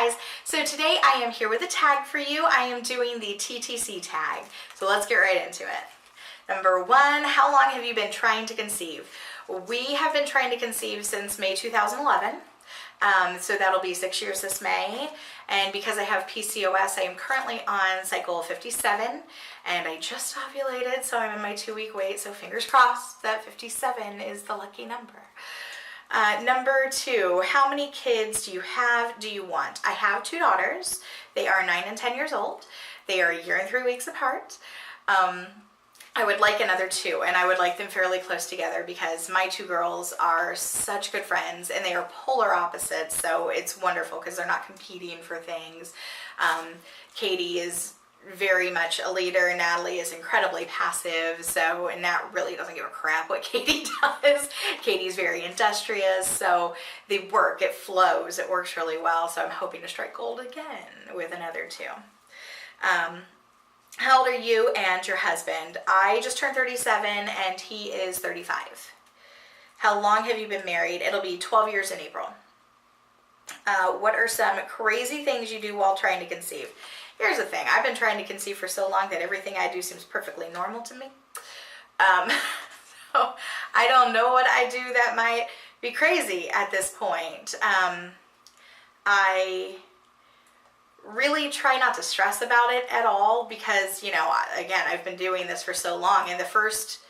guys, so today I am here with a tag for you. I am doing the TTC tag, so let's get right into it. Number one, how long have you been trying to conceive? We have been trying to conceive since May 2011, so that'll be 6 years this May. And because I have PCOS, I am currently on cycle 57, and I just ovulated, so I'm in my 2-week wait, so fingers crossed that 57 is the lucky number. Number two, how many kids do you want? I have 2 daughters. They are 9 and 10 years old. They are 1 year and 3 weeks apart. I would like another 2, and I would like them fairly close together because my 2 girls are such good friends and they are polar opposites, so it's wonderful because they're not competing for things. Katie is very much a leader. Natalie is incredibly passive, so Nat really doesn't give a crap what Katie does. Katie's very industrious, so they work, it flows, it works really well, so I'm hoping to strike gold again with another 2. How old are you and your husband? I just turned 37 and he is 35. How long have you been married? It'll be 12 years in April. What are some crazy things you do while trying to conceive? Here's the thing, I've been trying to conceive for so long that everything I do seems perfectly normal to me. So I don't know what I do that might be crazy at this point. I really try not to stress about it at all because, you know, again, I've been doing this for so long. In the first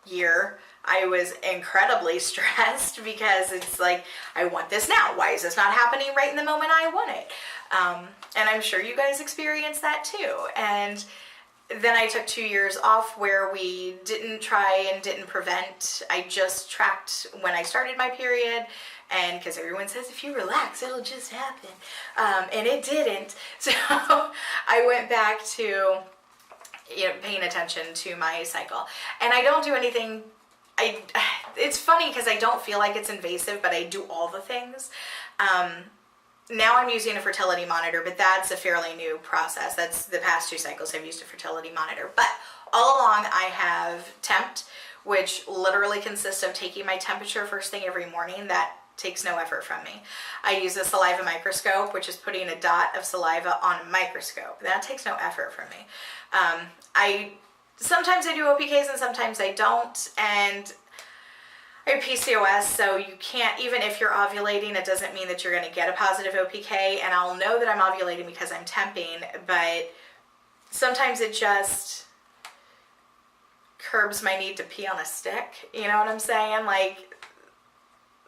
year, I was incredibly stressed because it's like, I want this now. Why is this not happening right in the moment I want it? And I'm sure you guys experienced that too. And then I took 2 years off where we didn't try and didn't prevent. I just tracked when I started my period, and because everyone says if you relax, it'll just happen. And it didn't. So I went back to paying attention to my cycle. And I don't do anything. It's funny because I don't feel like it's invasive, but I do all the things. Now I'm using a fertility monitor, but that's a fairly new process. That's the past 2 cycles I've used a fertility monitor. But all along I have temped, which literally consists of taking my temperature first thing every morning. That takes no effort from me. I use a saliva microscope, which is putting a dot of saliva on a microscope. That takes no effort from me. Sometimes I do OPKs and sometimes I don't, and I have PCOS, so you can't, even if you're ovulating, it doesn't mean that you're going to get a positive OPK, and I'll know that I'm ovulating because I'm temping, but sometimes it just curbs my need to pee on a stick, you know what I'm saying? Like,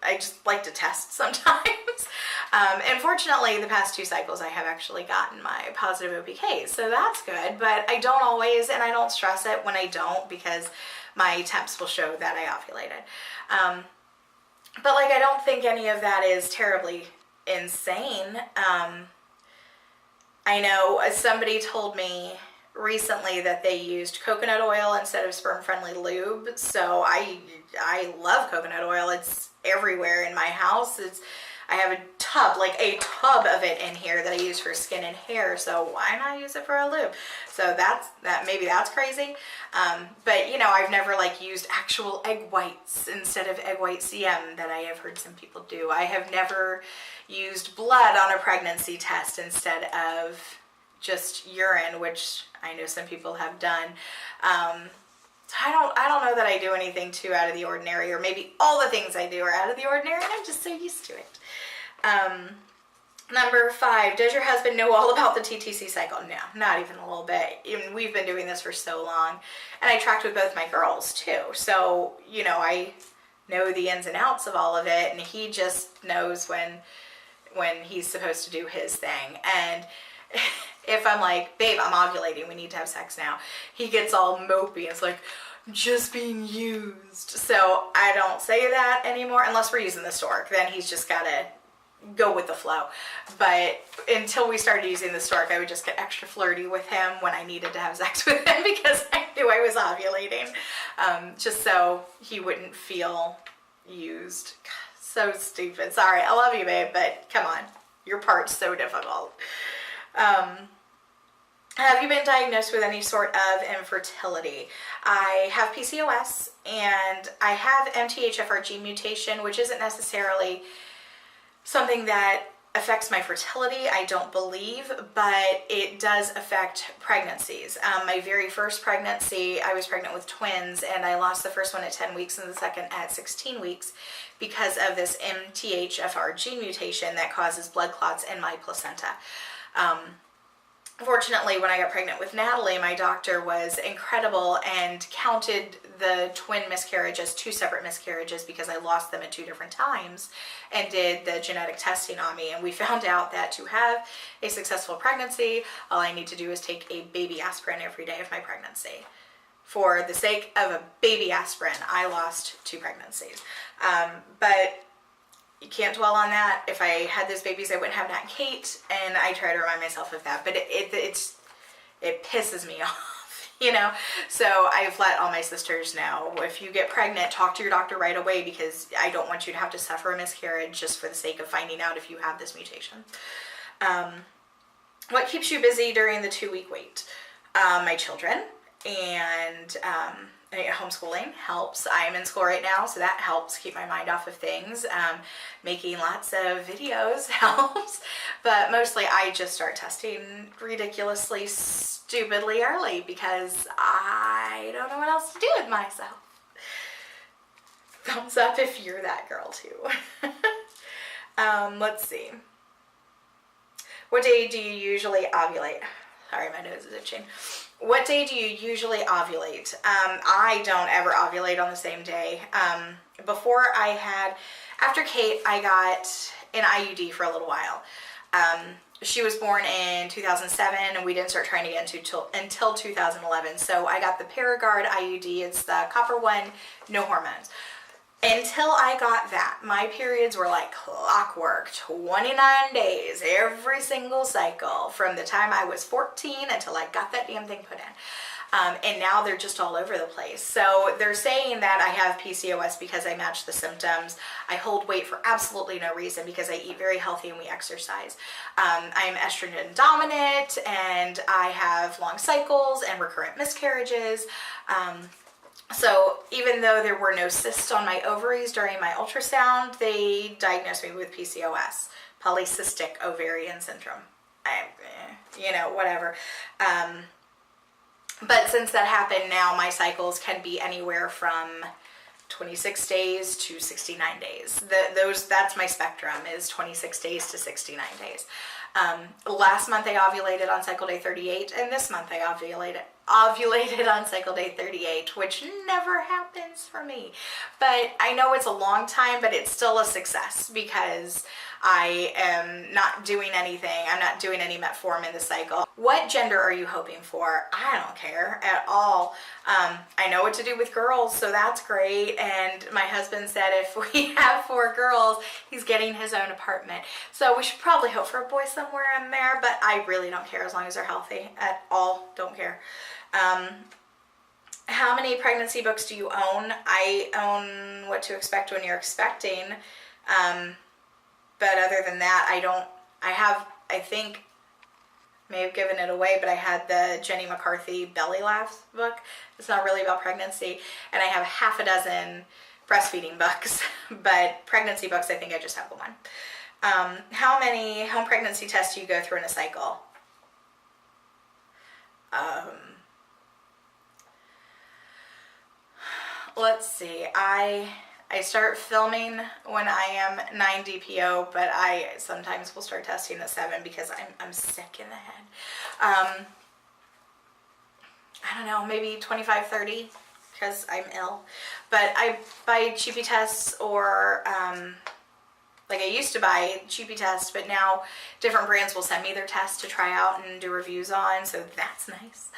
I just like to test sometimes. And fortunately, the past 2 cycles I have actually gotten my positive OPKs, so that's good, but I don't always, and I don't stress it when I don't because my temps will show that I ovulated. But like, I don't think any of that is terribly insane. I know somebody told me recently that they used coconut oil instead of sperm-friendly lube, so I love coconut oil. It's everywhere in my house. I have a tub of it in here that I use for skin and hair, so why not use it for a lube? So maybe that's crazy. But you know, I've never used actual egg whites instead of egg white CM that I have heard some people do. I have never used blood on a pregnancy test instead of just urine, which I know some people have done. So I don't know that I do anything too out of the ordinary, or maybe all the things I do are out of the ordinary and I'm just so used to it. Number 5, does your husband know all about the TTC cycle? No, not even a little bit. Even we've been doing this for so long, and I tracked with both my girls too. So, you know, I know the ins and outs of all of it, and he just knows when he's supposed to do his thing. And if I'm like, babe, I'm ovulating, we need to have sex now, he gets all mopey. It's like, I'm just being used. So I don't say that anymore unless we're using the stork. Then he's just got to go with the flow. But until we started using the stork, I would just get extra flirty with him when I needed to have sex with him because I knew I was ovulating, just so he wouldn't feel used. God, so stupid. Sorry, I love you, babe, but come on, your part's so difficult. Have you been diagnosed with any sort of infertility? I have PCOS and I have MTHFR gene mutation, which isn't necessarily something that affects my fertility, I don't believe, but it does affect pregnancies. My very first pregnancy, I was pregnant with twins, and I lost the first one at 10 weeks and the second at 16 weeks because of this MTHFR gene mutation that causes blood clots in my placenta. Fortunately, when I got pregnant with Natalie, my doctor was incredible and counted the twin miscarriage as 2 separate miscarriages because I lost them at 2 different times, and did the genetic testing on me. And we found out that to have a successful pregnancy, all I need to do is take a baby aspirin every day of my pregnancy. For the sake of a baby aspirin, I lost 2 pregnancies. But you can't dwell on that. If I had those babies, I wouldn't have Nat and Kate, and I try to remind myself of that. But it pisses me off, you know? So I've let all my sisters know, if you get pregnant, talk to your doctor right away, because I don't want you to have to suffer a miscarriage just for the sake of finding out if you have this mutation. What keeps you busy during the 2-week wait? My children, and homeschooling helps. I'm in school right now, so that helps keep my mind off of things. Making lots of videos helps, but mostly I just start testing ridiculously, stupidly early because I don't know what else to do with myself. Thumbs up if you're that girl too. Let's see. What day do you usually ovulate? Sorry, my nose is itching. What day do you usually ovulate? I don't ever ovulate on the same day. After Kate, I got an IUD for a little while. She was born in 2007, and we didn't start trying again until 2011. So I got the Paragard IUD. It's the copper one, no hormones. Until I got that, my periods were like clockwork, 29 days every single cycle from the time I was 14 until I got that damn thing put in. And now they're just all over the place. So they're saying that I have PCOS because I match the symptoms. I hold weight for absolutely no reason because I eat very healthy and we exercise. I'm estrogen dominant, and I have long cycles and recurrent miscarriages. So even though there were no cysts on my ovaries during my ultrasound, they diagnosed me with PCOS, polycystic ovarian syndrome. Whatever. But since that happened, now my cycles can be anywhere from 26 days to 69 days. That's my spectrum, is 26 days to 69 days. Last month I ovulated on cycle day 38, and this month I ovulated on cycle day 38, which never happens for me. But I know it's a long time, but it's still a success because I am not doing anything. I'm not doing any metformin in the cycle. What gender are you hoping for? I don't care at all. I know what to do with girls, so that's great. And my husband said if we have 4 girls, he's getting his own apartment. So we should probably hope for a boy somewhere in there, but I really don't care as long as they're healthy at all. Don't care. How many pregnancy books do you own? I own What to Expect When You're Expecting. But other than that, I think, may have given it away, but I had the Jenny McCarthy Belly Laughs book. It's not really about pregnancy. And I have half a dozen breastfeeding books, but pregnancy books, I think I just have the one. How many home pregnancy tests do you go through in a cycle? Let's see. I start filming when I am 9 DPO, but I sometimes will start testing at 7 because I'm sick in the head. I don't know, maybe 25, 30 because I'm ill. But I buy cheapy tests, or like I used to buy cheapy tests, but now different brands will send me their tests to try out and do reviews on, so that's nice.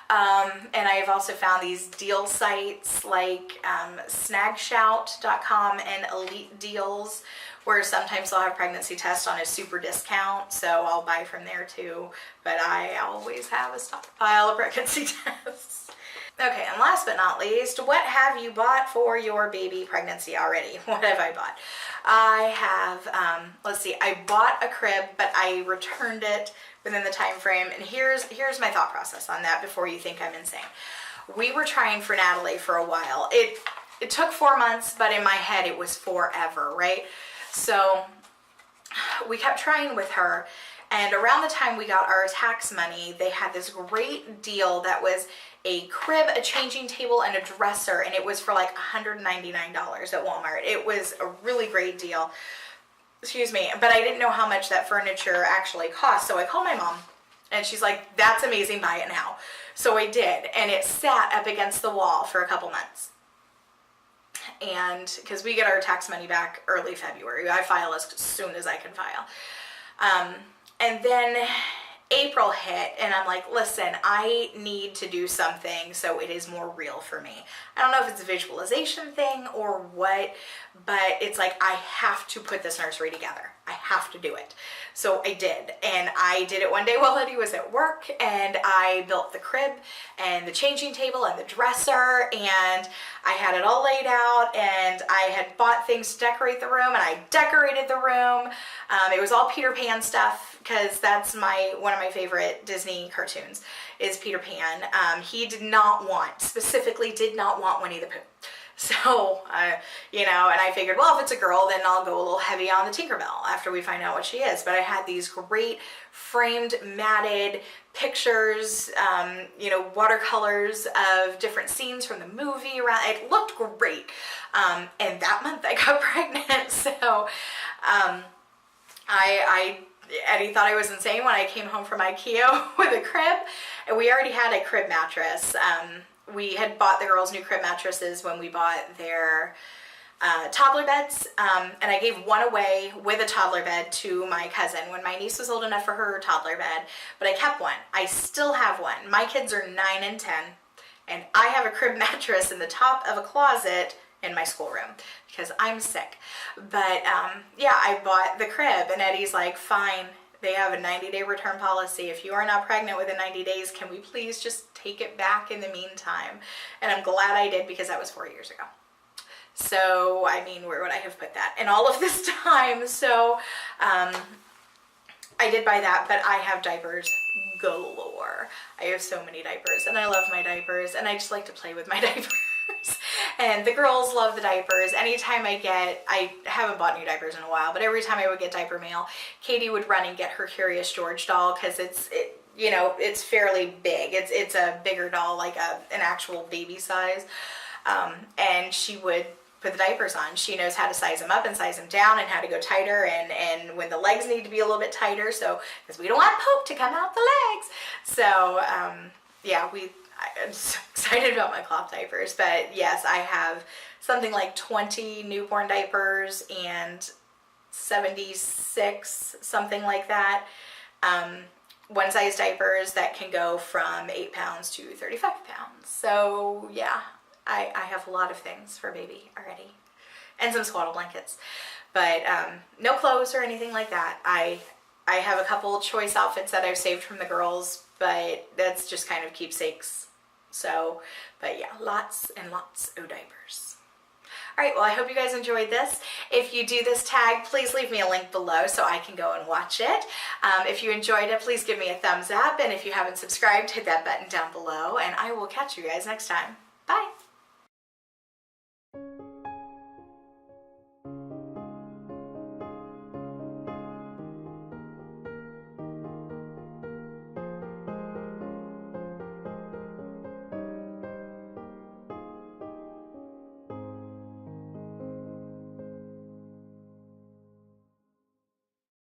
And I've also found these deal sites like snagshout.com and Elite Deals, where sometimes they'll have pregnancy tests on a super discount, so I'll buy from there too. But I always have a stockpile of pregnancy tests. Okay, and last but not least, what have you bought for your baby pregnancy already? What have I bought? I have, let's see, I bought a crib, but I returned it within the time frame. And here's my thought process on that before you think I'm insane. We were trying for Natalie for a while. It took 4 months, but in my head it was forever, right? So we kept trying with her. And around the time we got our tax money, they had this great deal that was a crib, a changing table, and a dresser, and it was for like $199 at Walmart. It was a really great deal. Excuse me, but I didn't know how much that furniture actually cost, so I called my mom, and she's like, that's amazing, buy it now. So I did, and it sat up against the wall for a couple months. And because we get our tax money back early February, I file as soon as I can file. And then April hit, and I'm like, listen, I need to do something so it is more real for me. I don't know if it's a visualization thing or what, but it's like, I have to put this nursery together. I have to do it. So I did, and I did it one day while Eddie was at work, and I built the crib and the changing table and the dresser, and I had it all laid out, and I had bought things to decorate the room, and I decorated the room. It was all Peter Pan stuff, because that's one of my favorite Disney cartoons is Peter Pan. He specifically did not want Winnie the Pooh. So, you know, and I figured, well, if it's a girl, then I'll go a little heavy on the Tinkerbell after we find out what she is. But I had these great framed, matted pictures, you know, watercolors of different scenes from the movie around. It looked great. And that month I got pregnant. So, Eddie thought I was insane when I came home from IKEA with a crib, and we already had a crib mattress. We had bought the girls new crib mattresses when we bought their toddler beds, and I gave one away with a toddler bed to my cousin when my niece was old enough for her toddler bed, but I kept one. I still have one. My kids are 9 and 10, and I have a crib mattress in the top of a closet in my schoolroom because I'm sick. But yeah, I bought the crib, and Eddie's like, fine, they have a 90-day return policy. If you are not pregnant within 90 days, can we please just take it back in the meantime? And I'm glad I did, because that was 4 years ago. So, I mean, where would I have put that in all of this time? So, I did buy that, but I have diapers galore. I have so many diapers, and I love my diapers, and I just like to play with my diapers. And the girls love the diapers. Anytime I haven't bought new diapers in a while, but every time I would get diaper mail, Katie would run and get her Curious George doll, because you know, it's fairly big. It's a bigger doll, like an actual baby size. And she would put the diapers on. She knows how to size them up and size them down, and how to go tighter, and when the legs need to be a little bit tighter, so because we don't want poop to come out the legs. So yeah, I'm so excited about my cloth diapers. But yes, I have something like 20 newborn diapers and 76, something like that, one size diapers that can go from 8 pounds to 35 pounds. So yeah, I have a lot of things for baby already, and some swaddle blankets, but no clothes or anything like that. I have a couple choice outfits that I've saved from the girls, but that's just kind of keepsakes. So, but yeah, lots and lots of diapers. All right, well, I hope you guys enjoyed this. If you do this tag, please leave me a link below so I can go and watch it. If you enjoyed it, please give me a thumbs up. And if you haven't subscribed, hit that button down below. And I will catch you guys next time.